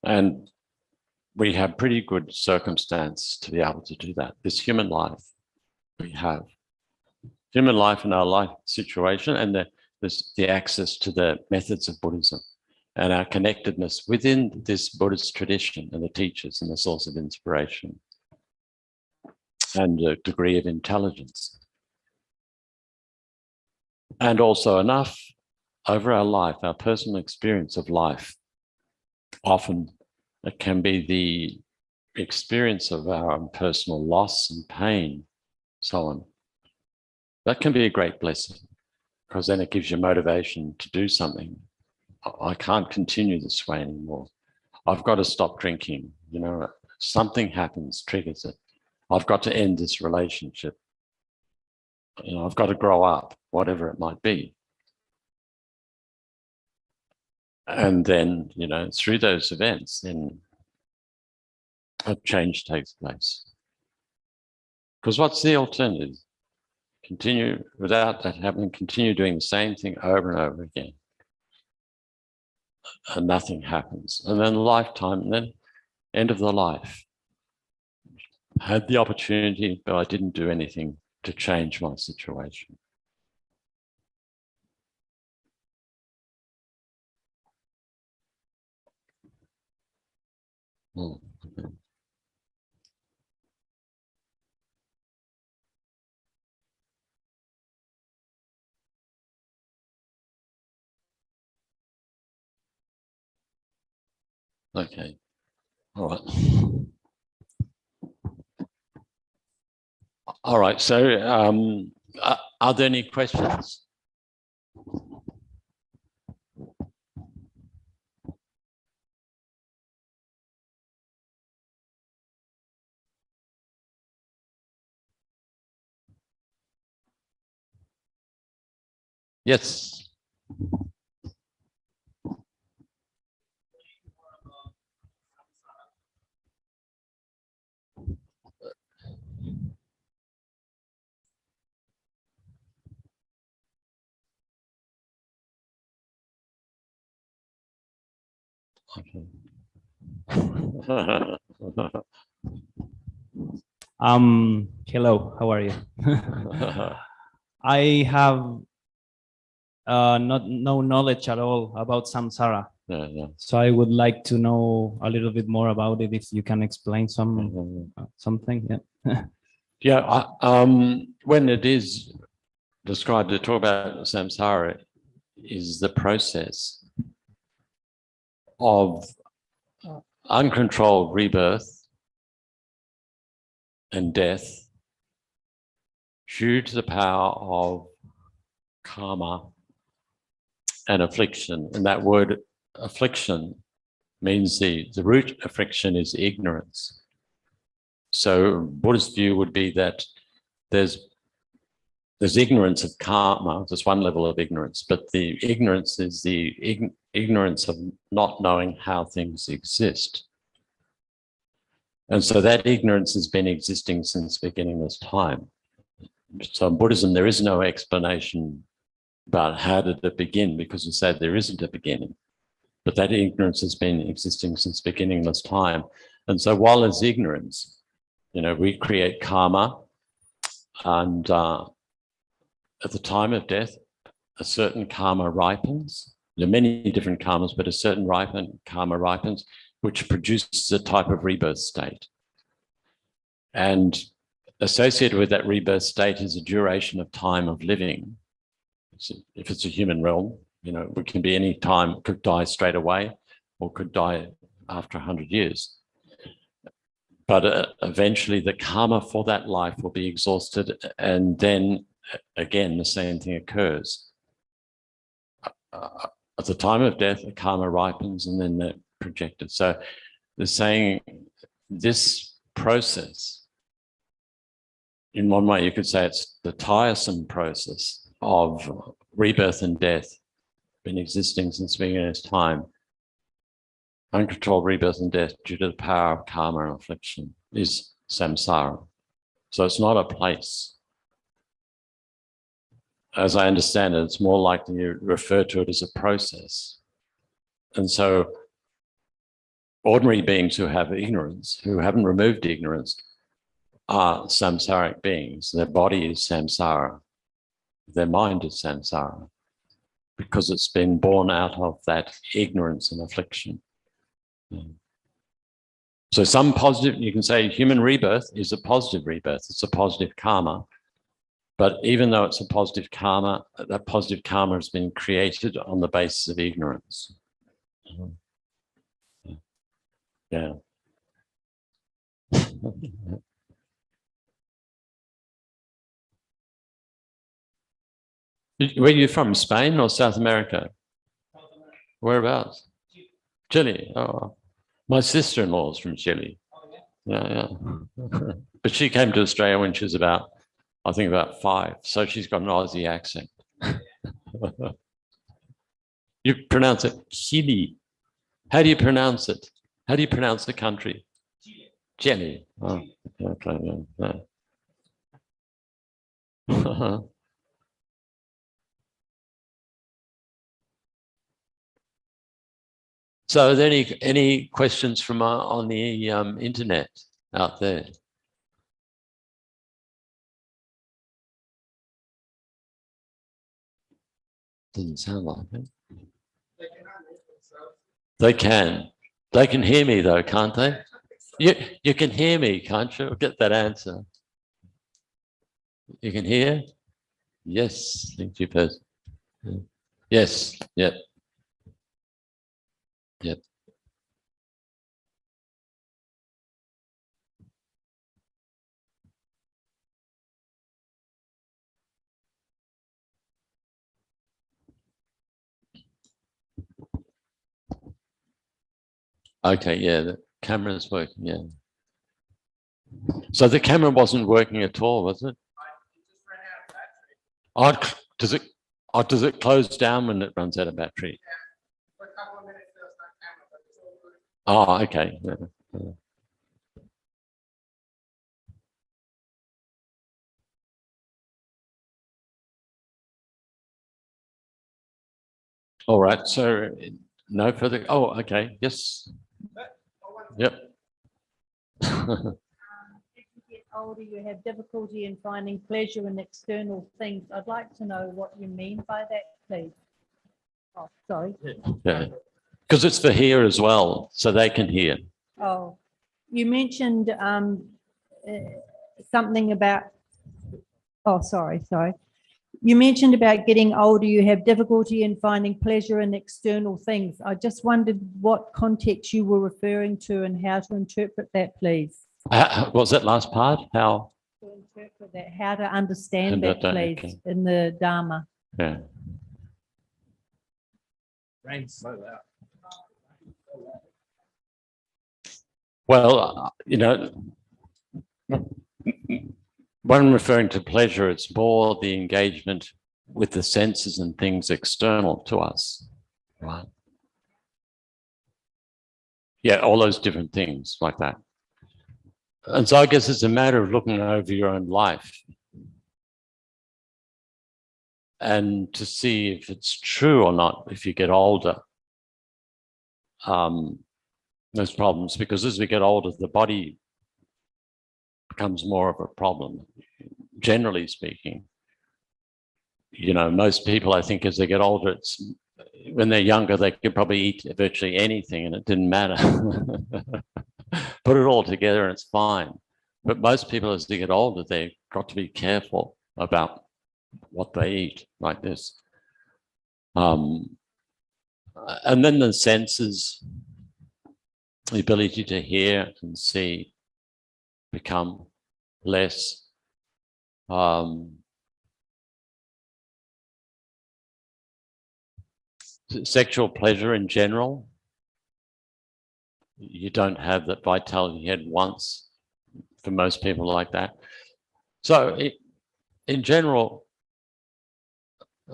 And we have pretty good circumstance to be able to do that. This human life we have. Human life and our life situation, and the access to the methods of Buddhism and our connectedness within this Buddhist tradition and the teachers and the source of inspiration and a degree of intelligence. And also enough over our life, our personal experience of life. Often it can be the experience of our own personal loss and pain, so on. That can be a great blessing, because then it gives you motivation to do something. I can't continue this way anymore. I've got to stop drinking. You know, something happens, triggers it. I've got to end this relationship. You know, I've got to grow up, whatever it might be. And then, you know, through those events, then a change takes place. Because what's the alternative? Continue without that happening, continue doing the same thing over and over again. And nothing happens. And then lifetime, and then end of the life. I had the opportunity, but I didn't do anything to change my situation. Oh, okay. Okay, all right. All right, so are there any questions? Yes. Okay. Hello, how are you? I have no knowledge at all about samsara. Yeah. So I would like to know a little bit more about it, if you can explain something. Yeah. Yeah, when it is described, to talk about samsara is the process of uncontrolled rebirth and death due to the power of karma and affliction. And that word affliction means the root of friction is ignorance. So Buddhist view would be that there's ignorance of karma. There's one level of ignorance, but the ignorance is the ignorance of not knowing how things exist. And so that ignorance has been existing since beginningless time. So in Buddhism, there is no explanation about how did it begin, because we said there isn't a beginning. But that ignorance has been existing since beginningless time. And so while there's ignorance, you know, we create karma, and at the time of death, a certain karma ripens. There are many different karmas, but a certain karma ripens, which produces a type of rebirth state. And associated with that rebirth state is a duration of time of living. So if it's a human realm, you know, it can be any time, could die straight away or could die after 100 years. But eventually the karma for that life will be exhausted, and then again, the same thing occurs. At the time of death, the karma ripens and then they're projected. So they're saying this process, in one way you could say it's the tiresome process of rebirth and death, been existing since the beginning of time. Uncontrolled rebirth and death due to the power of karma and affliction is samsara. So it's not a place. As I understand it, it's more likely you refer to it as a process. And so ordinary beings who have ignorance, who haven't removed ignorance, are samsaric beings. Their body is samsara. Their mind is samsara, because it's been born out of that ignorance and affliction. So some positive, you can say human rebirth is a positive rebirth. It's a positive karma. But even though it's a positive karma, that positive karma has been created on the basis of ignorance. Yeah. Where are you from? Spain or South America? Whereabouts? Chile. Oh, my sister-in-law is from Chile. Yeah. But she came to Australia when she was about, I think about 5. So she's got an Aussie accent. You pronounce it Chile. How do you pronounce it? How do you pronounce the country? Chile. Oh, okay. Yeah. So are there any questions from on the internet out there? Doesn't sound like it. They can. They can hear me though, can't they? You can hear me, can't you? Get that answer. You can hear? Yes. Thank you, person. Yes. Yep. Yep. Okay, yeah, the camera's working, yeah. So the camera wasn't working at all, was it? Oh, does it close down when it runs out of battery? Oh, okay. Yeah. All right, so no further, oh, okay, yes. Yep. As you get older, you have difficulty in finding pleasure in external things. I'd like to know what you mean by that, please. Oh, sorry. Yeah, because it's for here as well, so they can hear. Oh, you mentioned something about, oh, sorry. You mentioned about getting older, you have difficulty in finding pleasure in external things. I just wondered what context you were referring to and how to interpret that, please. What was that last part? How? To interpret that, how to understand that, please, okay. in the Dharma. Yeah. Well, you know, when referring to pleasure, it's more the engagement with the senses and things external to us, right? Yeah, all those different things like that. And so I guess it's a matter of looking over your own life and to see if it's true or not if you get older. Those problems, because as we get older, the body becomes more of a problem, generally speaking. you know, most people, I think, as they get older, it's when they're younger, they could probably eat virtually anything and it didn't matter. Put it all together and it's fine. But most people, as they get older, they've got to be careful about what they eat, like this. And then the senses, the ability to hear and see, become less. Sexual pleasure in general, you don't have that vitality you had once for most people like that. So in general,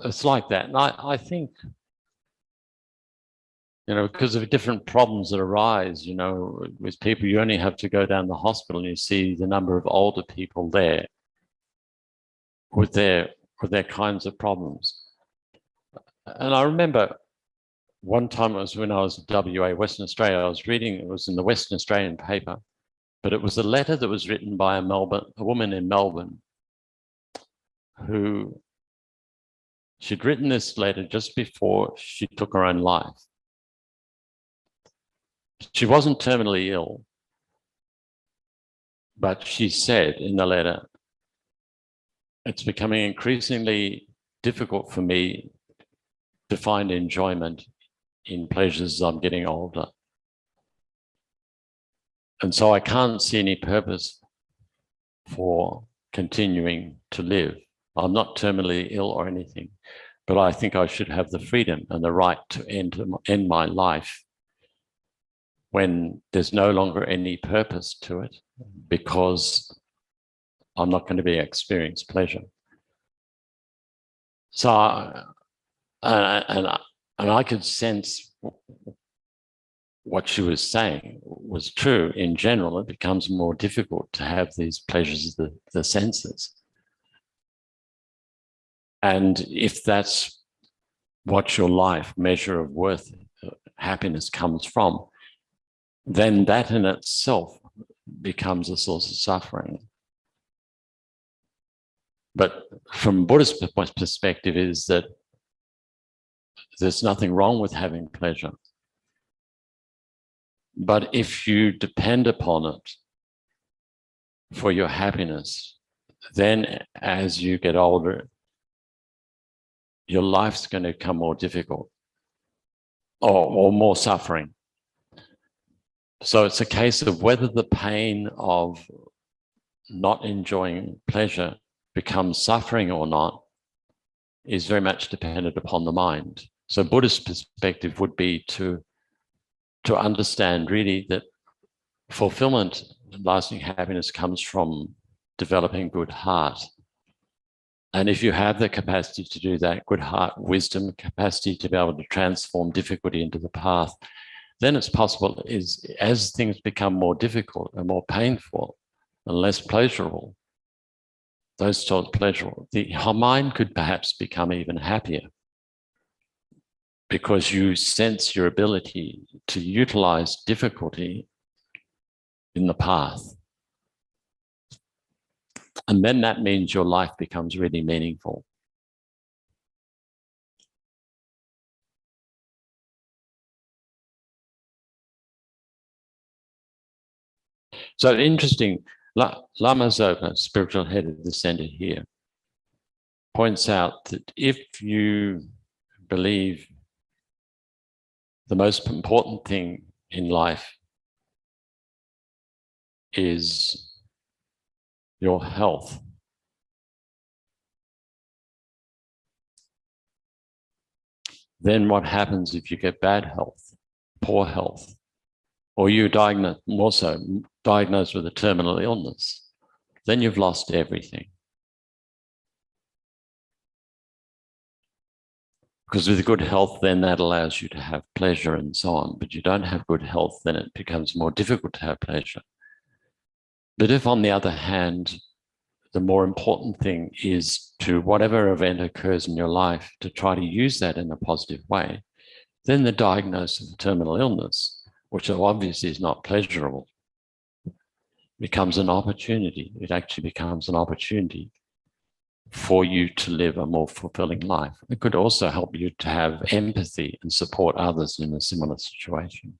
it's like that. And I think, you know, because of different problems that arise, you know, with people, you only have to go down the hospital and you see the number of older people there with their kinds of problems. And I remember one time, it was when I was at WA, Western Australia, I was reading, it was in the Western Australian paper, but it was a letter that was written by a woman in Melbourne, who she'd written this letter just before she took her own life. She wasn't terminally ill, but she said in the letter, it's becoming increasingly difficult for me to find enjoyment in pleasures as I'm getting older. And so I can't see any purpose for continuing to live. I'm not terminally ill or anything, but I think I should have the freedom and the right to end my life when there's no longer any purpose to it, because I'm not going to be experiencing pleasure. So, and I could sense what she was saying was true. In general, it becomes more difficult to have these pleasures of the senses. And if that's what your life measure of worth, happiness comes from, then that in itself becomes a source of suffering. But from Buddhist perspective is that there's nothing wrong with having pleasure. But if you depend upon it for your happiness, then as you get older, your life's going to become more difficult or more suffering. So it's a case of whether the pain of not enjoying pleasure becomes suffering or not is very much dependent upon the mind. So Buddhist perspective would be to understand really that fulfillment, lasting happiness comes from developing good heart. And if you have the capacity to do that, good heart, wisdom, capacity to be able to transform difficulty into the path, then it's possible as things become more difficult and more painful and less pleasurable, those sorts of pleasurable, the mind could perhaps become even happier because you sense your ability to utilize difficulty in the path. And then that means your life becomes really meaningful. So interesting, Lama Zopa, spiritual head of the center here, points out that if you believe the most important thing in life is your health, then what happens if you get bad health, poor health, or you diagnosed with a terminal illness? Then you've lost everything. Because with good health, then that allows you to have pleasure and so on. But you don't have good health, then it becomes more difficult to have pleasure. But if, on the other hand, the more important thing is to whatever event occurs in your life to try to use that in a positive way, then the diagnosis of terminal illness, which obviously is not pleasurable, becomes an opportunity. It actually becomes an opportunity for you to live a more fulfilling life. It could also help you to have empathy and support others in a similar situation.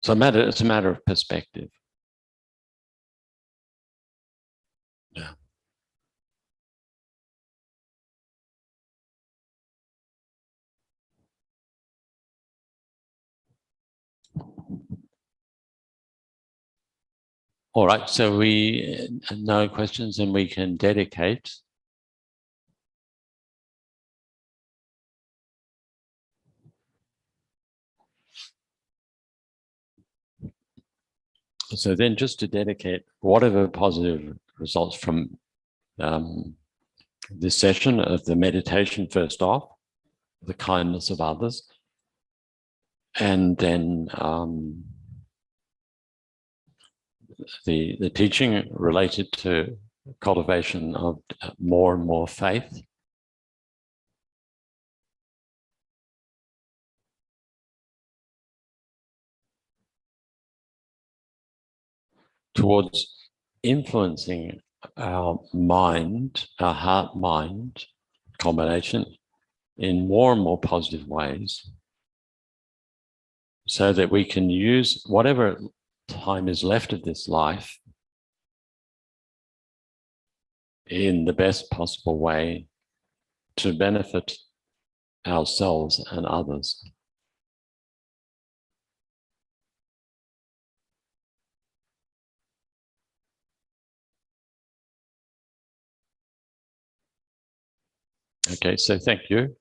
So it's a matter of perspective. Yeah. All right, so no questions, and we can dedicate. So then just to dedicate whatever positive results from this session of the meditation, first off, the kindness of others, and then the teaching related to cultivation of more and more faith. Towards influencing our mind, our heart-mind combination in more and more positive ways, so that we can use whatever time is left of this life in the best possible way to benefit ourselves and others. Okay, so thank you.